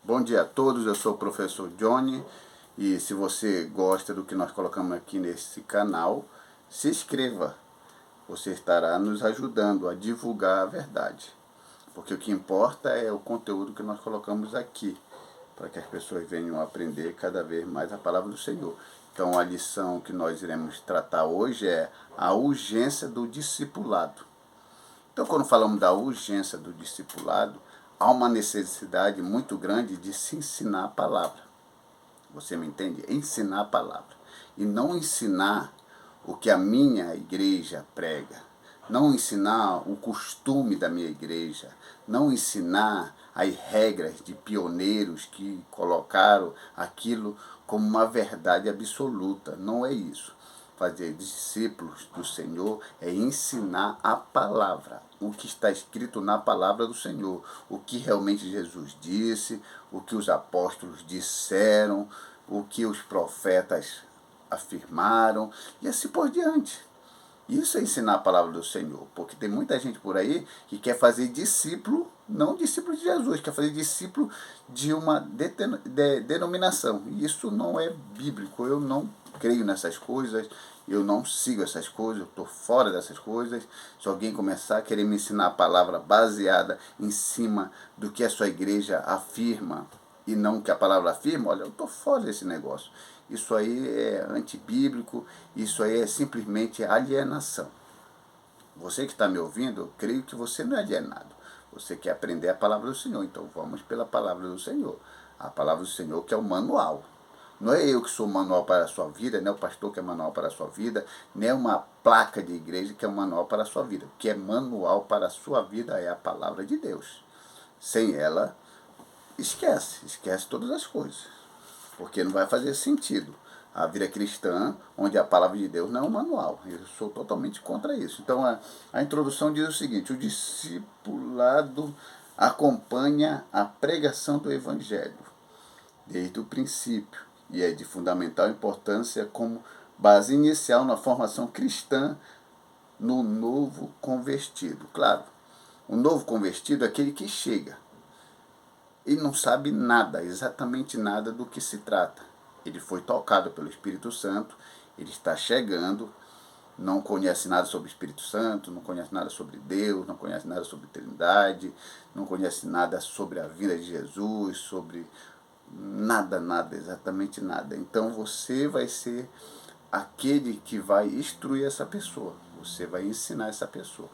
Bom dia a todos, eu sou o professor Johnny e se você gosta do que nós colocamos aqui nesse canal, se inscreva. Você estará nos ajudando a divulgar a verdade. Porque o que importa é o conteúdo que nós colocamos aqui, para que as pessoas venham aprender cada vez mais a palavra do Senhor. Então a lição que nós iremos tratar hoje é a urgência do discipulado. Então, quando falamos da urgência do discipulado, há uma necessidade muito grande de se ensinar a palavra. Você me entende? Ensinar a palavra. E não ensinar o que a minha igreja prega. Não ensinar o costume da minha igreja. Não ensinar as regras de pioneiros que colocaram aquilo como uma verdade absoluta. Não é isso. Fazer discípulos do Senhor é ensinar a palavra, o que está escrito na palavra do Senhor, o que realmente Jesus disse, o que os apóstolos disseram, o que os profetas afirmaram, e assim por diante. Isso é ensinar a palavra do Senhor, porque tem muita gente por aí que quer fazer discípulo, não discípulo de Jesus, quer fazer discípulo de uma denominação. E isso não é bíblico, eu não creio nessas coisas, eu não sigo essas coisas, eu estou fora dessas coisas. Se alguém começar a querer me ensinar a palavra baseada em cima do que a sua igreja afirma e não o que a palavra afirma, olha, eu estou fora desse negócio. Isso aí é antibíblico, isso aí é simplesmente alienação. Você que está me ouvindo, eu creio que você não é alienado. Você quer aprender a palavra do Senhor, então vamos pela palavra do Senhor. A palavra do Senhor que é o manual. Não é eu que sou manual para a sua vida, não é o pastor que é manual para a sua vida, nem é uma placa de igreja que é um manual para a sua vida. O que é manual para a sua vida é a palavra de Deus. Sem ela, esquece todas as coisas. Porque não vai fazer sentido a vida cristã, onde a palavra de Deus não é um manual. Eu sou totalmente contra isso. Então a introdução diz o seguinte: o discipulado acompanha a pregação do Evangelho desde o princípio e é de fundamental importância como base inicial na formação cristã no novo convertido. Claro, o novo convertido é aquele que chega e não sabe nada, exatamente nada do que se trata. Ele foi tocado pelo Espírito Santo, ele está chegando, não conhece nada sobre o Espírito Santo, não conhece nada sobre Deus, não conhece nada sobre Trindade, não conhece nada sobre a vida de Jesus, sobre nada, exatamente nada. Então você vai ser aquele que vai instruir essa pessoa, você vai ensinar essa pessoa.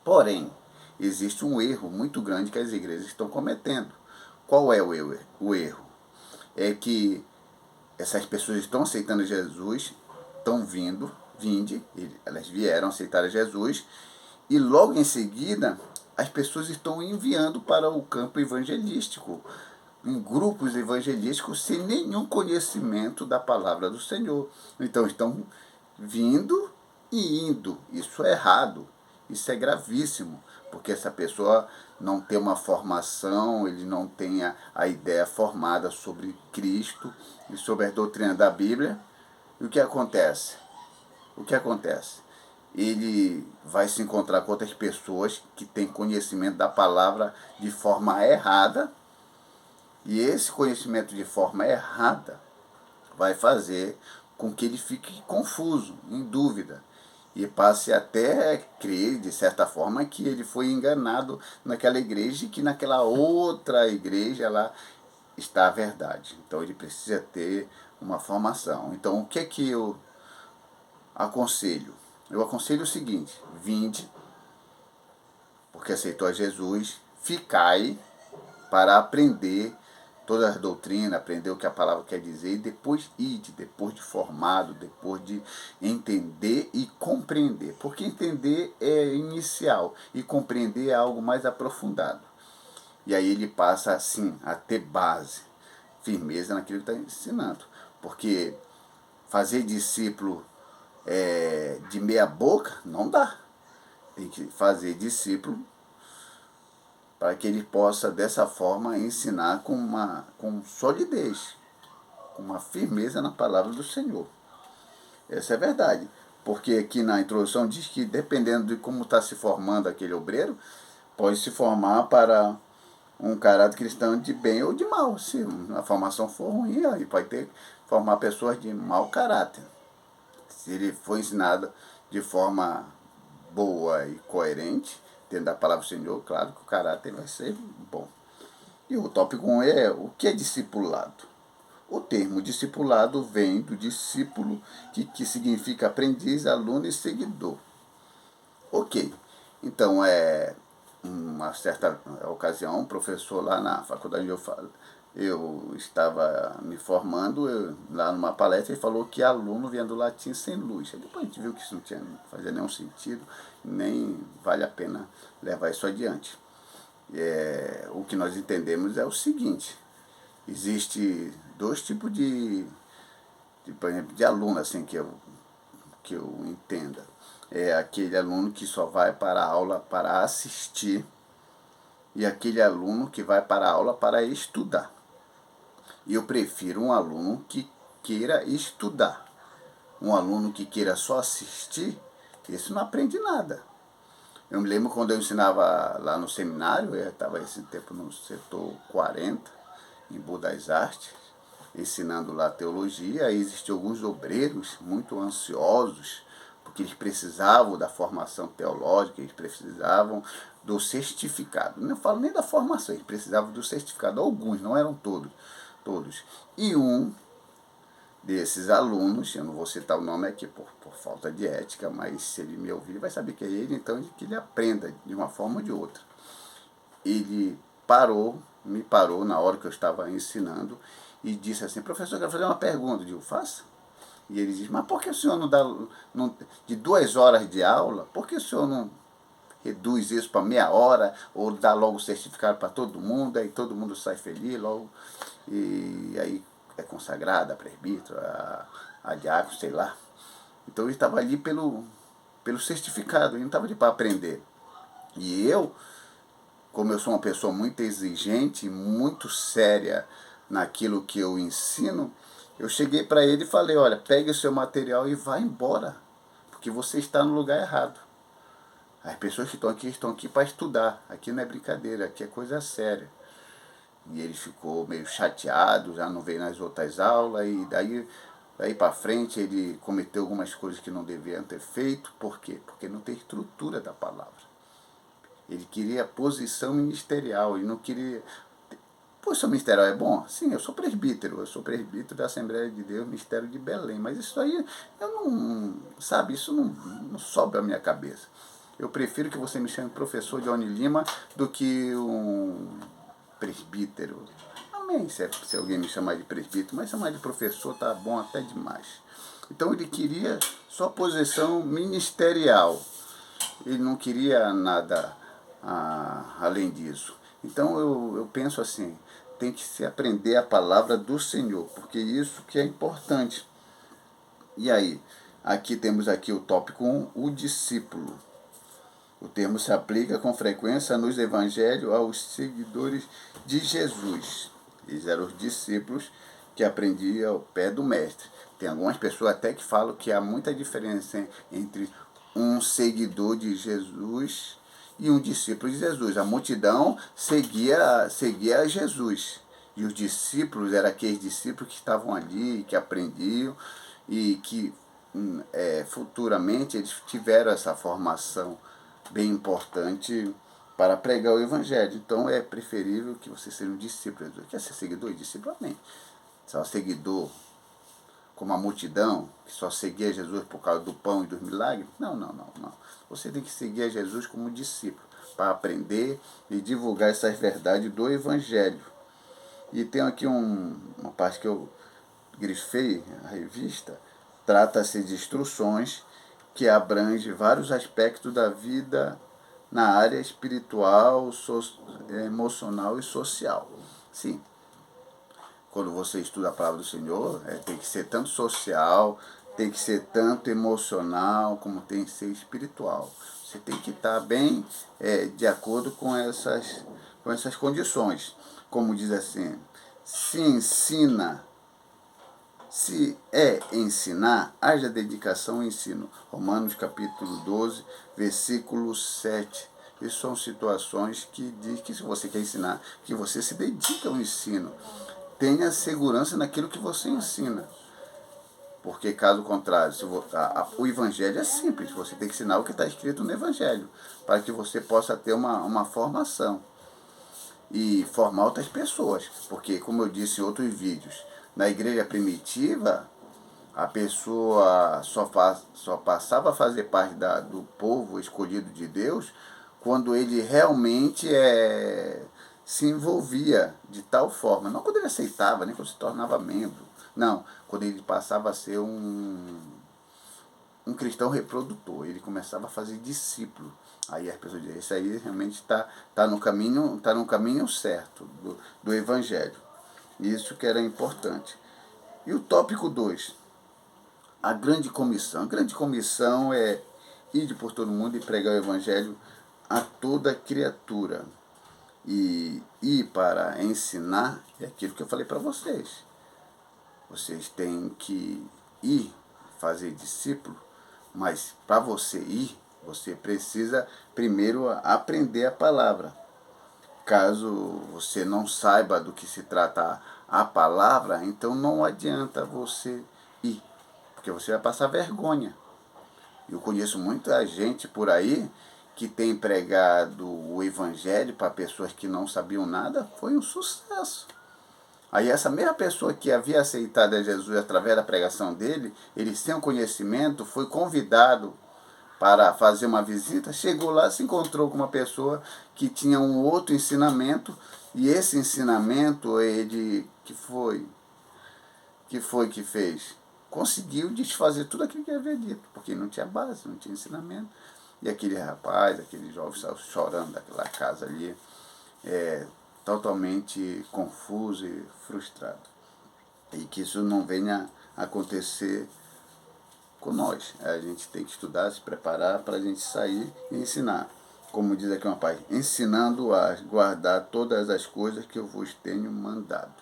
Porém, existe um erro muito grande que as igrejas estão cometendo. Qual é o erro? O erro é que essas pessoas estão aceitando Jesus, estão elas vieram aceitar Jesus, e logo em seguida as pessoas estão enviando para o campo evangelístico, em grupos evangelísticos, sem nenhum conhecimento da palavra do Senhor. Então estão vindo e indo. Isso é errado. Isso é gravíssimo, porque essa pessoa não tem uma formação, ele não tem a ideia formada sobre Cristo e sobre a doutrina da Bíblia. E o que acontece? O que acontece? Ele vai se encontrar com outras pessoas que têm conhecimento da palavra de forma errada, e esse conhecimento de forma errada vai fazer com que ele fique confuso, em dúvida, e passe até a crer, de certa forma, que ele foi enganado naquela igreja e que naquela outra igreja lá está a verdade. Então ele precisa ter uma formação. Então o que é que eu aconselho? Eu aconselho o seguinte: vinde, porque aceitou a Jesus, ficai para aprender toda a doutrina, aprender o que a palavra quer dizer, e depois ide, depois de formado, depois de entender e compreender. Porque entender é inicial e compreender é algo mais aprofundado. E aí ele passa, assim, a ter base, firmeza naquilo que está ensinando. Porque fazer discípulo de meia boca não dá. Tem que fazer discípulo para que ele possa, dessa forma, ensinar com solidez, com uma firmeza na palavra do Senhor. Essa é a verdade. Porque aqui na introdução diz que, dependendo de como está se formando aquele obreiro, pode se formar para um caráter cristão de bem ou de mal. Se a formação for ruim, aí pode ter que formar pessoas de mau caráter. Se ele for ensinado de forma boa e coerente, dentro da palavra do Senhor, claro que o caráter vai ser bom. E o tópico 1 é o que é discipulado. O termo discipulado vem do discípulo, que significa aprendiz, aluno e seguidor. Ok, então uma certa ocasião, um professor lá na faculdade onde eu estava me formando, lá numa palestra, ele falou que aluno vinha do latim sem luz. Aí depois a gente viu que isso não fazia nenhum sentido, nem vale a pena levar isso adiante. O que nós entendemos é o seguinte: existe dois tipos por exemplo, de aluno assim que eu entenda. É aquele aluno que só vai para a aula para assistir e aquele aluno que vai para a aula para estudar. E eu prefiro um aluno que queira estudar. Um aluno que queira só assistir, esse não aprende nada. Eu me lembro quando eu ensinava lá no seminário, eu estava esse tempo no setor 40, em Boa das Artes, ensinando lá teologia. Aí existiam alguns obreiros muito ansiosos, porque eles precisavam da formação teológica, eles precisavam do certificado. Não falo nem da formação, eles precisavam do certificado. Alguns, não eram todos. E um desses alunos, eu não vou citar o nome aqui por falta de ética, mas se ele me ouvir, ele vai saber que é ele, então que ele aprenda de uma forma ou de outra. Ele me parou na hora que eu estava ensinando e disse assim: professor, eu quero fazer uma pergunta. Eu digo: faça. E ele diz: mas por que o senhor não dá, de 2 horas de aula, por que o senhor não reduz isso para meia hora, ou dá logo o certificado para todo mundo, aí todo mundo sai feliz logo, e aí é consagrado a presbítero, a diácono, sei lá. Então ele estava ali pelo certificado, ele não estava ali para aprender. E eu, como eu sou uma pessoa muito exigente, muito séria naquilo que eu ensino, eu cheguei para ele e falei: olha, pegue o seu material e vá embora, porque você está no lugar errado. As pessoas que estão aqui para estudar. Aqui não é brincadeira, aqui é coisa séria. E ele ficou meio chateado, já não veio nas outras aulas, e daí para frente ele cometeu algumas coisas que não deviam ter feito. Por quê? Porque não tem estrutura da palavra. Ele queria posição ministerial, ele não queria. Posição ministerial é bom? Sim, eu sou presbítero da Assembleia de Deus, Ministério de Belém, mas isso aí, eu não, sabe, isso não sobe à minha cabeça. Eu prefiro que você me chame professor Johnny Lima do que um presbítero. Amém, se alguém me chamar de presbítero, mas chamar de professor tá bom até demais. Então ele queria só posição ministerial. Ele não queria nada além disso. Então eu penso assim: tem que se aprender a palavra do Senhor, porque isso que é importante. E aí, aqui temos aqui o tópico 1, o discípulo. O termo se aplica com frequência nos evangelhos aos seguidores de Jesus. Eles eram os discípulos que aprendiam ao pé do mestre. Tem algumas pessoas até que falam que há muita diferença entre um seguidor de Jesus e um discípulo de Jesus. A multidão seguia Jesus. E os discípulos eram aqueles discípulos que estavam ali, que aprendiam e que futuramente eles tiveram essa formação bem importante para pregar o Evangelho. Então é preferível que você seja um discípulo. Quer ser seguidor e discípulo? Amém. Só seguidor como a multidão, que só seguia Jesus por causa do pão e dos milagres? Não. Você tem que seguir a Jesus como discípulo, para aprender e divulgar essas verdades do Evangelho. E tem aqui uma parte que eu grifei, a revista, trata-se de instruções que abrange vários aspectos da vida na área espiritual, emocional e social. Sim, quando você estuda a palavra do Senhor, tem que ser tanto social, tem que ser tanto emocional, como tem que ser espiritual. Você tem que estar bem de acordo com essas condições. Como diz assim: se é ensinar, haja dedicação ao ensino. Romanos capítulo 12, versículo 7. Isso são situações que diz que se você quer ensinar, que você se dedique ao ensino. Tenha segurança naquilo que você ensina. Porque caso contrário, o evangelho é simples, você tem que ensinar o que está escrito no evangelho, para que você possa ter uma formação e formar outras pessoas. Porque, como eu disse em outros vídeos, na igreja primitiva, a pessoa só passava a fazer parte do povo escolhido de Deus quando ele realmente se envolvia de tal forma. Não quando ele aceitava, nem quando se tornava membro. Não, quando ele passava a ser um cristão reprodutor. Ele começava a fazer discípulo. Aí as pessoas diziam, esse aí realmente tá no caminho certo do Evangelho. Isso que era importante. E o tópico 2, a grande comissão. A grande comissão é ir por todo mundo e pregar o Evangelho a toda criatura. E ir para ensinar é aquilo que eu falei para vocês. Vocês têm que ir fazer discípulo, mas para você ir, você precisa primeiro aprender a palavra. Caso você não saiba do que se trata a palavra, então não adianta você ir, porque você vai passar vergonha. Eu conheço muita gente por aí que tem pregado o evangelho para pessoas que não sabiam nada, foi um sucesso. Aí essa mesma pessoa que havia aceitado a Jesus através da pregação dele, ele sem o conhecimento, foi convidado para fazer uma visita, chegou lá, se encontrou com uma pessoa que tinha um outro ensinamento, e esse ensinamento ele que fez? Conseguiu desfazer tudo aquilo que havia dito, porque não tinha base, não tinha ensinamento. E aquele rapaz, aquele jovem saiu chorando daquela casa ali, totalmente confuso e frustrado. E que isso não venha a acontecer com nós. A gente tem que estudar, se preparar para a gente sair e ensinar. Como diz aqui uma pai, ensinando a guardar todas as coisas que eu vos tenho mandado.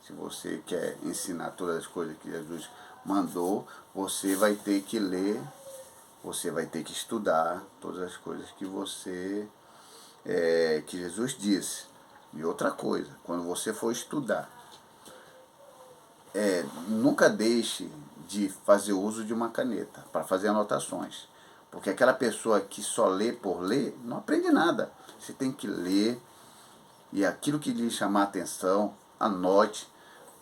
Se você quer ensinar todas as coisas que Jesus mandou, você vai ter que ler, você vai ter que estudar todas as coisas que Jesus disse. E outra coisa, quando você for estudar, nunca deixe de fazer uso de uma caneta para fazer anotações. Porque aquela pessoa que só lê por ler, não aprende nada. Você tem que ler e aquilo que lhe chamar a atenção, anote,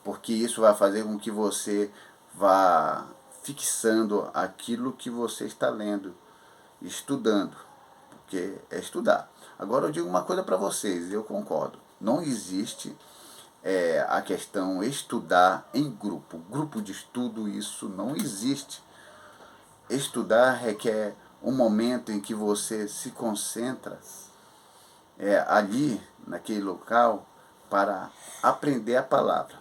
porque isso vai fazer com que você vá fixando aquilo que você está lendo, estudando, porque é estudar. Agora eu digo uma coisa para vocês, eu concordo, não existe a questão estudar em grupo de estudo, isso não existe. Estudar requer um momento em que você se concentra ali, naquele local, para aprender a palavra.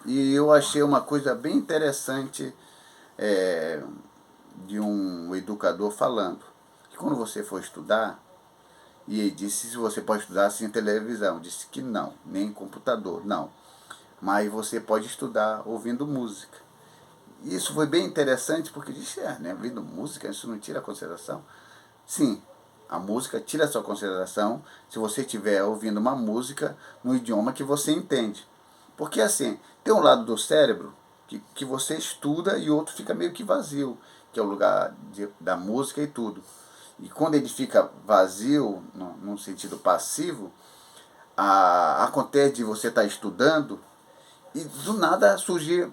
E eu achei uma coisa bem interessante de um educador falando, que quando você for estudar, e ele disse se você pode estudar sem televisão, disse que não, nem computador, não. Mas você pode estudar ouvindo música. Isso foi bem interessante porque disse, né, ouvindo música, isso não tira a consideração? Sim, a música tira a sua consideração se você estiver ouvindo uma música no idioma que você entende. Porque assim, tem um lado do cérebro que você estuda e outro fica meio que vazio, que é o lugar da música e tudo. E quando ele fica vazio, no sentido passivo, acontece de você estar estudando e do nada surgir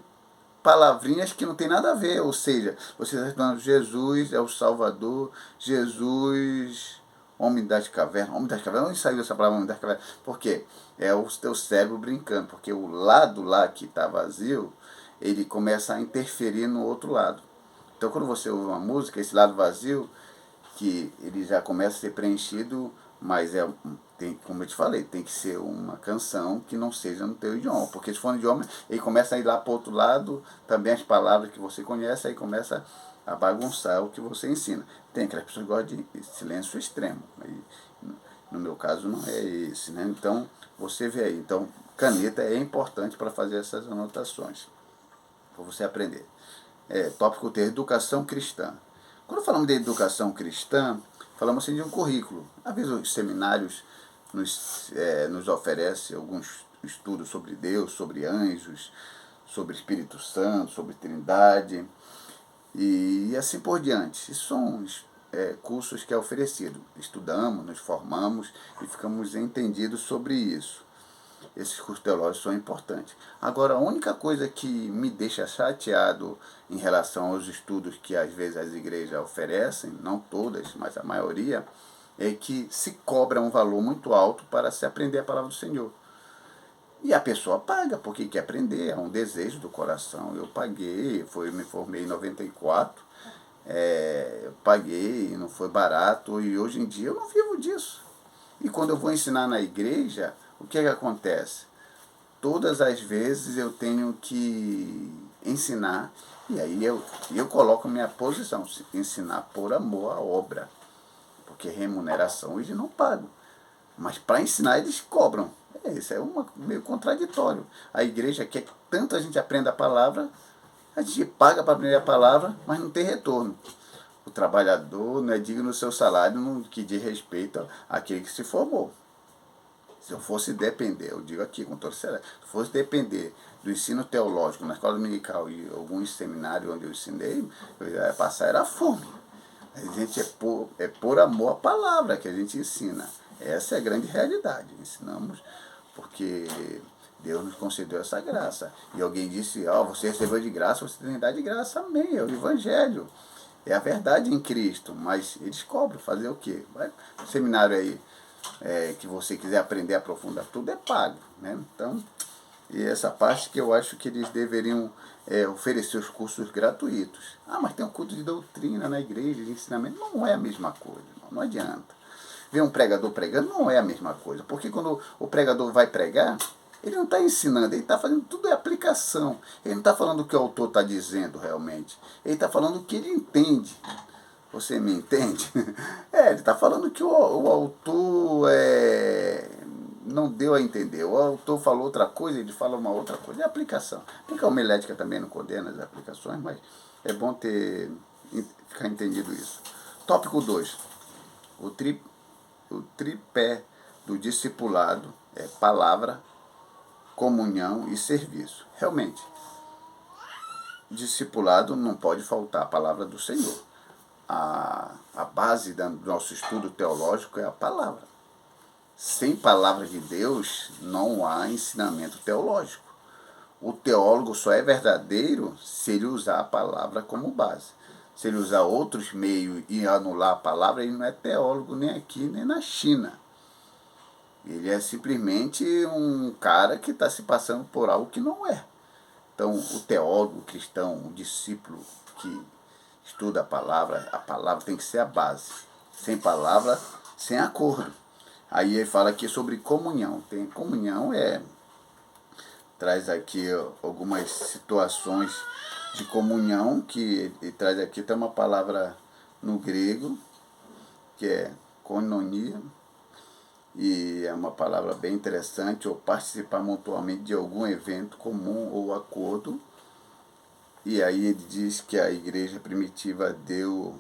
palavrinhas que não tem nada a ver, ou seja, você está estudando Jesus é o Salvador, Jesus, homem das cavernas. Homem das cavernas, onde saiu essa palavra homem das cavernas? Por quê? É o teu cérebro brincando, porque o lado lá que está vazio, ele começa a interferir no outro lado. Então quando você ouve uma música, esse lado vazio, que ele já começa a ser preenchido, mas como eu te falei, tem que ser uma canção que não seja no teu idioma, porque se for no idioma, ele começa a ir lá para o outro lado, também as palavras que você conhece, aí começa a bagunçar o que você ensina. Tem aquelas pessoas que gostam de silêncio extremo, aí, no meu caso não é esse, né? Então, você vê aí, então, caneta é importante para fazer essas anotações, para você aprender. Tópico 3, educação cristã. Quando falamos de educação cristã, falamos assim de um currículo. Às vezes os seminários nos oferecem alguns estudos sobre Deus, sobre anjos, sobre Espírito Santo, sobre Trindade e assim por diante. Isso são cursos que é oferecido. Estudamos, nos formamos e ficamos entendidos sobre isso. Esses cursos teológicos são importantes. Agora, a única coisa que me deixa chateado em relação aos estudos que às vezes as igrejas oferecem, não todas, mas a maioria, é que se cobra um valor muito alto para se aprender a palavra do Senhor. E a pessoa paga, porque quer aprender, é um desejo do coração. Eu paguei, me formei em 94, eu paguei, não foi barato, e hoje em dia eu não vivo disso. E quando eu vou ensinar na igreja, o que acontece? Todas as vezes eu tenho que ensinar, e aí eu coloco minha posição, ensinar por amor à obra, porque remuneração eles não pagam, mas para ensinar eles cobram. Isso é meio contraditório. A igreja quer que tanto a gente aprenda a palavra, a gente paga para aprender a palavra, mas não tem retorno. O trabalhador não é digno do seu salário no que diz respeito àquele que se formou. Se eu fosse depender, eu digo aqui com todo sério, se fosse depender do ensino teológico na escola dominical e alguns seminários onde eu ensinei, eu ia passar era fome. A gente é por amor à palavra que a gente ensina. Essa é a grande realidade. Ensinamos porque Deus nos concedeu essa graça. E alguém disse, você recebeu de graça, você tem que dar de graça. Amém, é o Evangelho. É a verdade em Cristo. Mas eles cobram, fazer o quê? Vai no seminário aí, que você quiser aprender a aprofundar tudo, é pago. Né? Então, e essa parte que eu acho que eles deveriam oferecer os cursos gratuitos. Mas tem um curso de doutrina na igreja, de ensinamento. Não é a mesma coisa, não adianta. Ver um pregador pregando não é a mesma coisa, porque quando o pregador vai pregar, ele não está ensinando, ele está fazendo tudo é aplicação. Ele não está falando o que o autor está dizendo realmente, ele está falando o que ele entende. Você me entende? Ele está falando que o autor não deu a entender. O autor falou outra coisa, ele fala uma outra coisa. É aplicação. Tem que a homilética também não condena as aplicações, mas é bom ficar entendido isso. Tópico 2. O tripé do discipulado é palavra, comunhão e serviço. Realmente, discipulado não pode faltar a palavra do Senhor. A base do nosso estudo teológico é a palavra. Sem palavra de Deus, não há ensinamento teológico. O teólogo só é verdadeiro se ele usar a palavra como base. Se ele usar outros meios e anular a palavra, ele não é teólogo nem aqui nem na China. Ele é simplesmente um cara que está se passando por algo que não é. Então, o teólogo cristão, o discípulo que estuda a palavra tem que ser a base. Sem palavra, sem acordo. Aí ele fala aqui sobre comunhão. Comunhão traz aqui algumas situações de comunhão, que ele traz aqui, tem uma palavra no grego, que é koinonia, e é uma palavra bem interessante, ou participar mutuamente de algum evento comum ou acordo. E aí ele diz que a igreja primitiva deu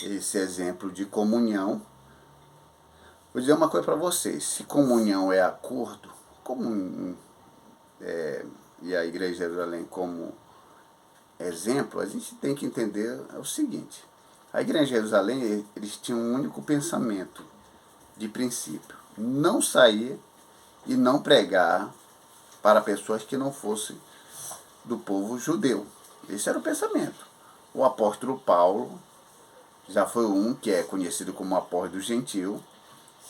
esse exemplo de comunhão. Vou dizer uma coisa para vocês, se comunhão é acordo, e a igreja de Jerusalém como exemplo, a gente tem que entender o seguinte: a igreja de Jerusalém, eles tinham um único pensamento de princípio: não sair e não pregar para pessoas que não fossem do povo judeu. Esse era o pensamento. O apóstolo Paulo já foi um que é conhecido como apóstolo do gentil,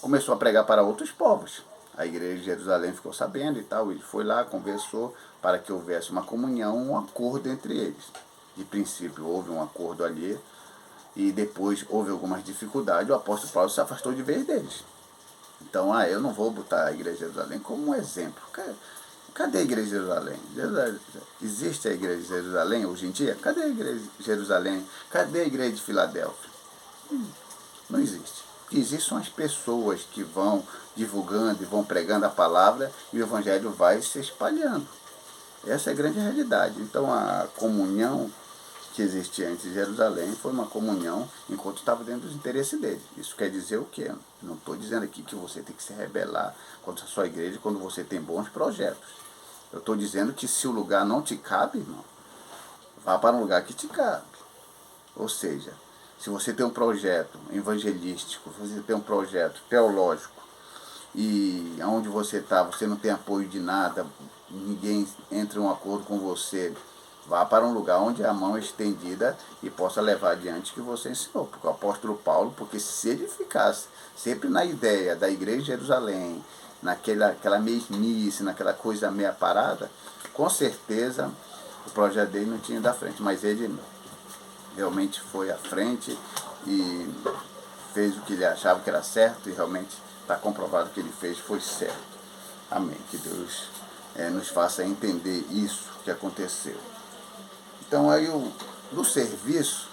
começou a pregar para outros povos. A igreja de Jerusalém ficou sabendo e tal, ele foi lá, conversou para que houvesse uma comunhão, um acordo entre eles. De princípio houve um acordo ali, e depois houve algumas dificuldades, o apóstolo Paulo se afastou de vez deles. Então, eu não vou botar a igreja de Jerusalém como um exemplo. Cadê a igreja de Jerusalém? Existe a igreja de Jerusalém hoje em dia? Cadê a igreja de Jerusalém? Cadê a igreja de Filadélfia? Não existe. O que existe são as pessoas que vão divulgando e vão pregando a palavra, e o evangelho vai se espalhando. Essa é a grande realidade. Então, a comunhão que existia antes de Jerusalém foi uma comunhão enquanto estava dentro dos interesses dele. Isso quer dizer o quê? Não estou dizendo aqui que você tem que se rebelar contra a sua igreja quando você tem bons projetos. Eu estou dizendo que se o lugar não te cabe, irmão, vá para um lugar que te cabe. Ou seja, se você tem um projeto evangelístico, se você tem um projeto teológico, e onde você está, você não tem apoio de nada, ninguém entra em um acordo com você, vá para um lugar onde a mão é estendida e possa levar adiante o que você ensinou. Porque o apóstolo Paulo, porque se ele ficasse sempre na ideia da igreja de Jerusalém, naquela mesmice, naquela coisa meia parada, com certeza o projeto dele não tinha ido à frente, mas ele realmente foi à frente e fez o que ele achava que era certo e realmente está comprovado que ele fez foi certo. Amém. Que Deus nos faça entender isso que aconteceu. Então aí do serviço,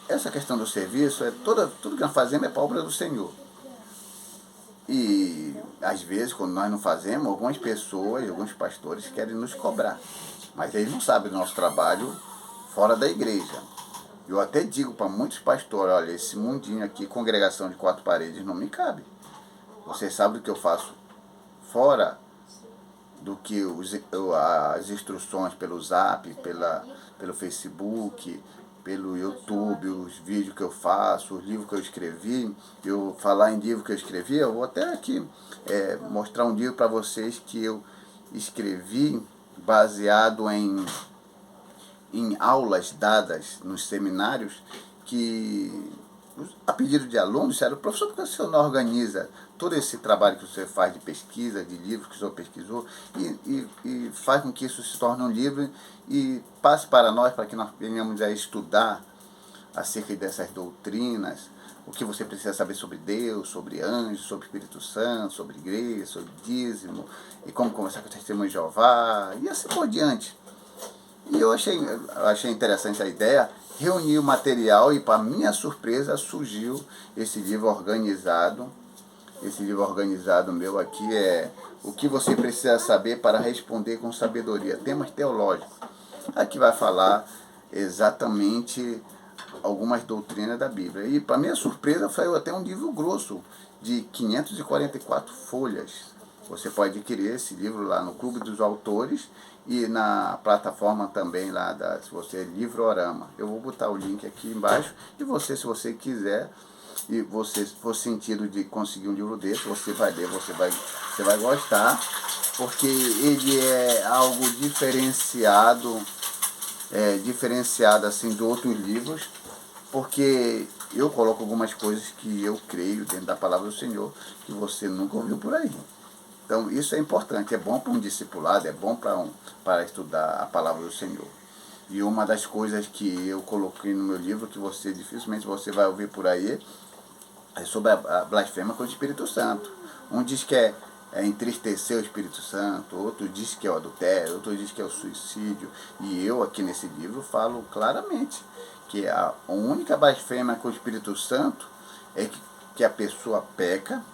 essa questão do serviço, tudo que nós fazemos é para a obra do Senhor. E às vezes, quando nós não fazemos, algumas pessoas, alguns pastores querem nos cobrar. Mas eles não sabem do nosso trabalho fora da igreja. Eu até digo para muitos pastores, olha, esse mundinho aqui, congregação de 4 paredes, não me cabe. Você sabe do que eu faço fora do que as instruções pelo Zap, pelo Facebook, pelo YouTube, os vídeos que eu faço, os livros que eu escrevi. Eu falar em livro que eu escrevi, eu vou até aqui mostrar um livro para vocês que eu escrevi baseado em aulas dadas nos seminários, que a pedido de alunos disseram: professor, por que o senhor não organiza todo esse trabalho que você faz de pesquisa, de livros que o senhor pesquisou, e faz com que isso se torne um livro e passe para nós, para que nós venhamos a estudar acerca dessas doutrinas, o que você precisa saber sobre Deus, sobre anjos, sobre Espírito Santo, sobre igreja, sobre dízimo, e como conversar com o testemunho de Jeová, e assim por diante. E eu achei interessante a ideia, reuni o material e, para minha surpresa, surgiu esse livro organizado. Esse livro organizado meu aqui é O que você precisa saber para responder com sabedoria, temas teológicos. Aqui vai falar exatamente algumas doutrinas da Bíblia. E, para minha surpresa, saiu até um livro grosso, de 544 folhas. Você pode adquirir esse livro lá no Clube dos Autores e na plataforma também lá se você é Livrorama. Eu vou botar o link aqui embaixo e você, se você quiser e você for sentido de conseguir um livro desse, você vai ler, você vai gostar, porque ele é algo diferenciado, diferenciado assim de outros livros, porque eu coloco algumas coisas que eu creio dentro da palavra do Senhor que você nunca ouviu por aí. Então isso é importante, é bom para um discipulado, é bom para estudar a palavra do Senhor. E uma das coisas que eu coloquei no meu livro, que você dificilmente você vai ouvir por aí, é sobre a blasfêmia contra o Espírito Santo. Um diz que é entristecer o Espírito Santo, outro diz que é o adultério, outro diz que é o suicídio. E eu aqui nesse livro falo claramente que a única blasfêmia com o Espírito Santo é que a pessoa peca,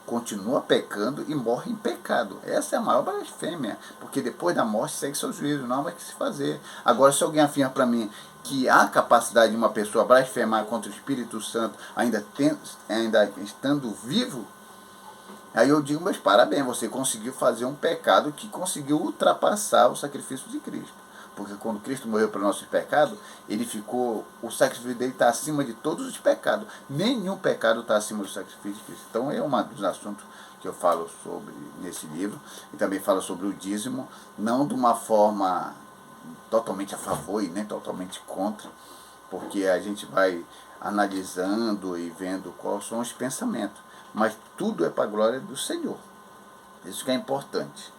continua pecando e morre em pecado. Essa é a maior blasfêmia, porque depois da morte segue seu juízo, não há mais o que se fazer. Agora, se alguém afirma para mim que há capacidade de uma pessoa blasfemar contra o Espírito Santo ainda estando vivo, aí eu digo: mas parabéns, você conseguiu fazer um pecado que conseguiu ultrapassar o sacrifício de Cristo. Porque quando Cristo morreu para o nosso pecado, o sacrifício dele está acima de todos os pecados. Nenhum pecado está acima do sacrifício de Cristo. Então é um dos assuntos que eu falo sobre nesse livro. E também falo sobre o dízimo, não de uma forma totalmente a favor e nem totalmente contra, porque a gente vai analisando e vendo quais são os pensamentos. Mas tudo é para a glória do Senhor. Isso que é importante.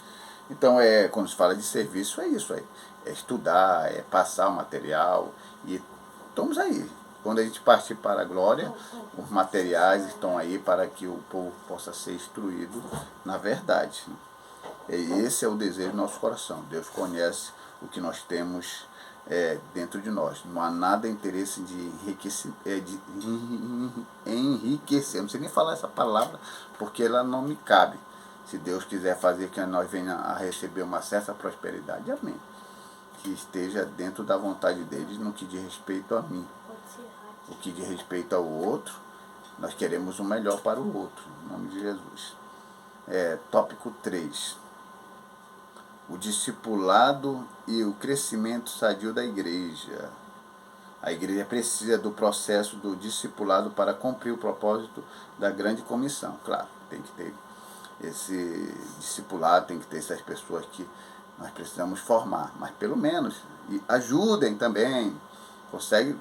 Então, quando se fala de serviço, é isso aí. É estudar, é passar o material. E estamos aí. Quando a gente partir para a glória, os materiais estão aí para que o povo possa ser instruído na verdade. E esse é o desejo do nosso coração. Deus conhece o que nós temos dentro de nós. Não há nada interesse de enriquecer. Não sei nem falar essa palavra porque ela não me cabe. Se Deus quiser fazer que nós venhamos a receber uma certa prosperidade, amém. que esteja dentro da vontade deles no que diz respeito a mim. O que diz respeito ao outro, nós queremos o melhor para o outro, em nome de Jesus. Tópico 3. O discipulado e o crescimento sadio da igreja. A igreja precisa do processo do discipulado para cumprir o propósito da grande comissão. Claro, tem que ter esse discipulado, tem que ter essas pessoas que nós precisamos formar, mas pelo menos ajudem também.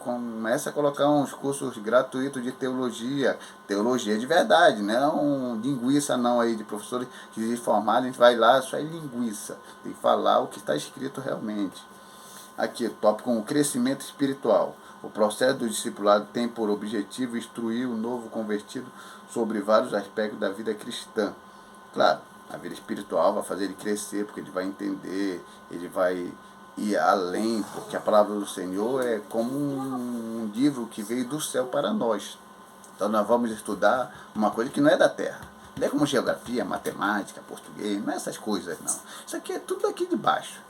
Começa a colocar uns cursos gratuitos de teologia de verdade, não linguiça não aí de professores que se formaram, a gente vai lá, só é linguiça, tem que falar o que está escrito realmente. Aqui, tópico 1, crescimento espiritual. O processo do discipulado tem por objetivo instruir o novo convertido sobre vários aspectos da vida cristã. Claro, a vida espiritual vai fazer ele crescer, porque ele vai entender, ele vai ir além, porque a palavra do Senhor é como um livro que veio do céu para nós. Então nós vamos estudar uma coisa que não é da terra. Não é como geografia, matemática, português, não é essas coisas não. Isso aqui é tudo aqui de baixo.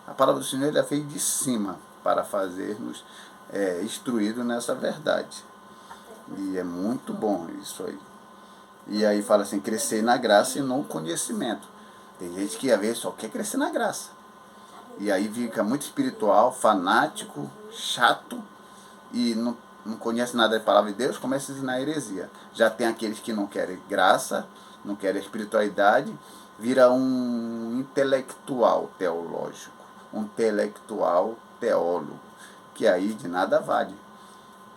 A palavra do Senhor ela veio de cima para fazer-nos instruídos nessa verdade. E é muito bom isso aí. E aí fala assim, crescer na graça e no conhecimento. Tem gente que às vezes só quer crescer na graça. E aí fica muito espiritual, fanático, chato e não conhece nada da palavra de Deus, começa a ensinar heresia. Já tem aqueles que não querem graça, não querem espiritualidade, vira um intelectual teológico, um intelectual teólogo, que aí de nada vale.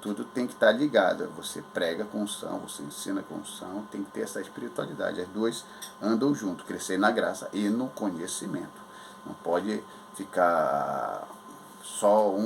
Tudo tem que estar ligado. Você prega com unção, você ensina com unção, tem que ter essa espiritualidade. As duas andam junto, crescer na graça e no conhecimento. Não pode ficar só um